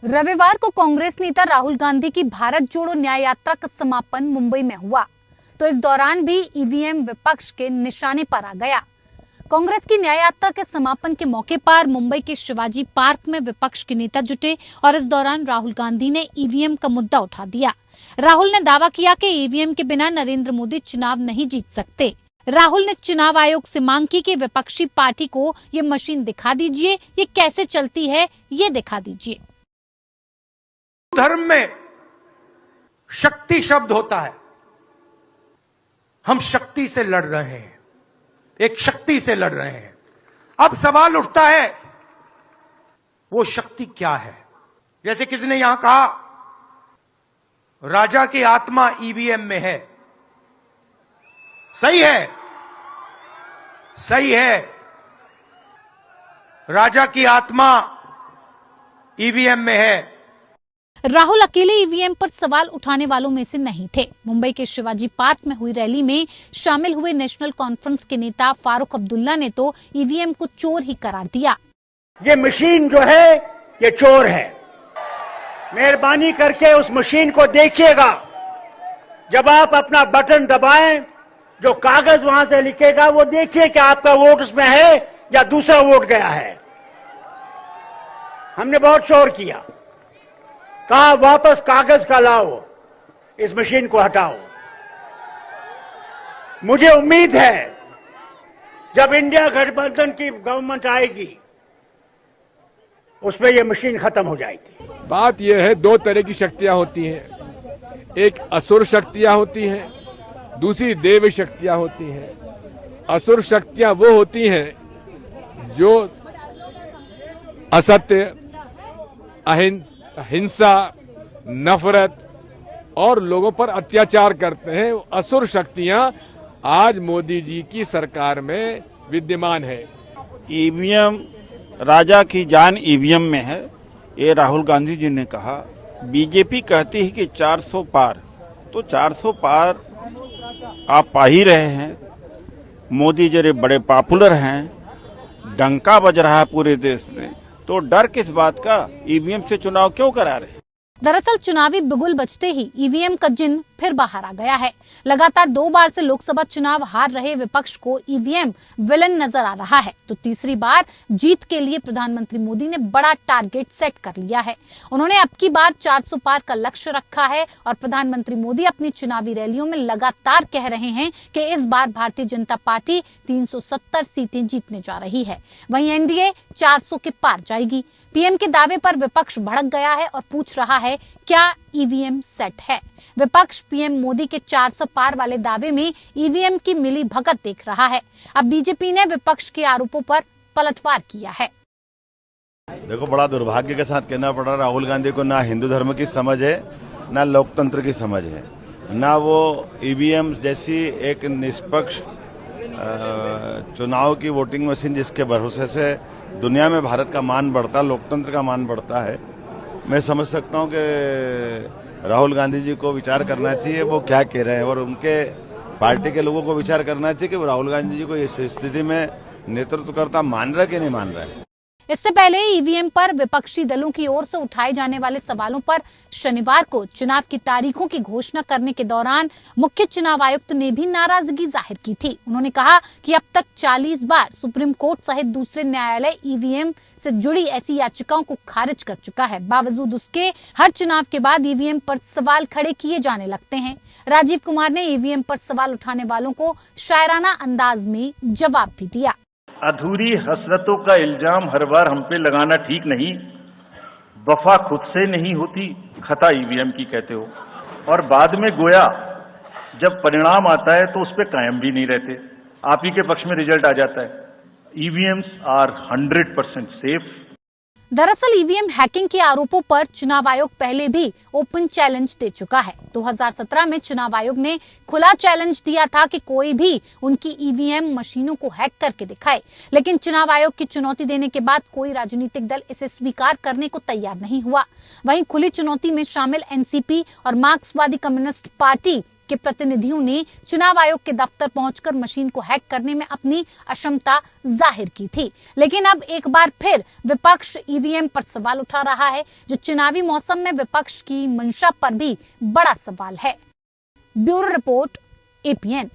रविवार को कांग्रेस नेता राहुल गांधी की भारत जोड़ो न्याय यात्रा का समापन मुंबई में हुआ, तो इस दौरान भी ईवीएम विपक्ष के निशाने पर आ गया। कांग्रेस की न्याय यात्रा के समापन के मौके पर मुंबई के शिवाजी पार्क में विपक्ष के नेता जुटे और इस दौरान राहुल गांधी ने ईवीएम का मुद्दा उठा दिया। राहुल ने दावा किया कि ईवीएम के बिना नरेंद्र मोदी चुनाव नहीं जीत सकते। राहुल ने चुनाव आयोग से मांग की कि विपक्षी पार्टी को ये मशीन दिखा दीजिए, ये कैसे चलती है ये दिखा दीजिए। धर्म में शक्ति शब्द होता है। हम शक्ति से लड़ रहे हैं, एक शक्ति से लड़ रहे हैं। अब सवाल उठता है वो शक्ति क्या है। जैसे किसी ने यहां कहा राजा की आत्मा ईवीएम में है। सही है, सही है, राजा की आत्मा ईवीएम में है। राहुल अकेले ईवीएम पर सवाल उठाने वालों में से नहीं थे। मुंबई के शिवाजी पार्क में हुई रैली में शामिल हुए नेशनल कॉन्फ्रेंस के नेता फारूक अब्दुल्ला ने तो ईवीएम को चोर ही करार दिया। ये मशीन जो है ये चोर है। मेहरबानी करके उस मशीन को देखिएगा। जब आप अपना बटन दबाएं, जो कागज वहां से लिखेगा वो देखिए कि आपका वोट उसमें है या दूसरा वोट गया है। हमने बहुत शोर किया, कहा वापस कागज का लाओ, इस मशीन को हटाओ। मुझे उम्मीद है जब इंडिया गठबंधन की गवर्नमेंट आएगी उसमें यह मशीन खत्म हो जाएगी। बात यह है, दो तरह की शक्तियां होती हैं। एक असुर शक्तियां होती हैं, दूसरी देव शक्तियां होती हैं। असुर शक्तियां वो होती हैं जो असत्य, हिंसा, नफरत और लोगों पर अत्याचार करते हैं। असुर शक्तियां आज मोदी जी की सरकार में विद्यमान है। ईवीएम, राजा की जान ईवीएम में है, ये राहुल गांधी जी ने कहा। बीजेपी कहती है कि 400 पार, तो 400 पार आप पा ही रहे हैं। मोदी जी बड़े पॉपुलर हैं, डंका बज रहा है पूरे देश में, तो डर किस बात का? ईवीएम से चुनाव क्यों करा रहे हैं? दरअसल चुनावी बिगुल बजते ही ईवीएम का जिन फिर बाहर आ गया है। लगातार 2 बार से लोकसभा चुनाव हार रहे विपक्ष को ईवीएम विलन नजर आ रहा है, तो तीसरी बार जीत के लिए प्रधानमंत्री मोदी ने बड़ा टारगेट सेट कर लिया है। उन्होंने अब की बार 400 पार का लक्ष्य रखा है और प्रधानमंत्री मोदी अपनी चुनावी रैलियों में लगातार कह रहे हैं कि इस बार भारतीय जनता पार्टी 370 सीटें जीतने जा रही है, वहीं एनडीए 400 के पार जाएगी। पीएम के दावे पर विपक्ष भड़क गया है और पूछ रहा है क्या ईवीएम सेट है। विपक्ष पीएम मोदी के 400 पार वाले दावे में ईवीएम की मिली भगत देख रहा है। अब बीजेपी ने विपक्ष के आरोपों पर पलटवार किया है। देखो, बड़ा दुर्भाग्य के साथ कहना पड़ रहा है, राहुल गांधी को ना हिंदू धर्म की समझ है, ना लोकतंत्र की समझ है, ना वो ईवीएम जैसी एक निष्पक्ष चुनाव की वोटिंग मशीन जिसके भरोसे से दुनिया में भारत का मान बढ़ता, लोकतंत्र का मान बढ़ता है। मैं समझ सकता हूं कि राहुल गांधी जी को विचार करना चाहिए वो क्या कह रहे हैं, और उनके पार्टी के लोगों को विचार करना चाहिए कि वो राहुल गांधी जी को इस स्थिति में नेतृत्वकर्ता मान रहा है कि नहीं मान रहा है। इससे पहले ईवीएम पर विपक्षी दलों की ओर से उठाए जाने वाले सवालों पर शनिवार को चुनाव की तारीखों की घोषणा करने के दौरान मुख्य चुनाव आयुक्त ने भी नाराजगी जाहिर की थी। उन्होंने कहा कि अब तक 40 बार सुप्रीम कोर्ट सहित दूसरे न्यायालय ईवीएम से जुड़ी ऐसी याचिकाओं को खारिज कर चुका है। बावजूद उसके हर चुनाव के बाद ईवीएम पर सवाल खड़े किए जाने लगते हैं। राजीव कुमार ने ईवीएम पर सवाल उठाने वालों को शायराना अंदाज में जवाब भी दिया। अधूरी हसरतों का इल्जाम हर बार हम पे लगाना ठीक नहीं। वफा खुद से नहीं होती, खता ईवीएम की कहते हो, और बाद में गोया जब परिणाम आता है तो उस पे कायम भी नहीं रहते। आप ही के पक्ष में रिजल्ट आ जाता है। EVMs are 100% safe. दरअसल ईवीएम हैकिंग के आरोपों पर चुनाव आयोग पहले भी ओपन चैलेंज दे चुका है। 2017 में चुनाव आयोग ने खुला चैलेंज दिया था कि कोई भी उनकी ईवीएम मशीनों को हैक करके दिखाए, लेकिन चुनाव आयोग की चुनौती देने के बाद कोई राजनीतिक दल इसे स्वीकार करने को तैयार नहीं हुआ। वहीं खुली चुनौती में शामिल एनसीपी और मार्क्सवादी कम्युनिस्ट पार्टी के प्रतिनिधियों ने चुनाव आयोग के दफ्तर पहुंचकर मशीन को हैक करने में अपनी अक्षमता जाहिर की थी। लेकिन अब एक बार फिर विपक्ष ईवीएम पर सवाल उठा रहा है, जो चुनावी मौसम में विपक्ष की मंशा पर भी बड़ा सवाल है। Bureau report, APN।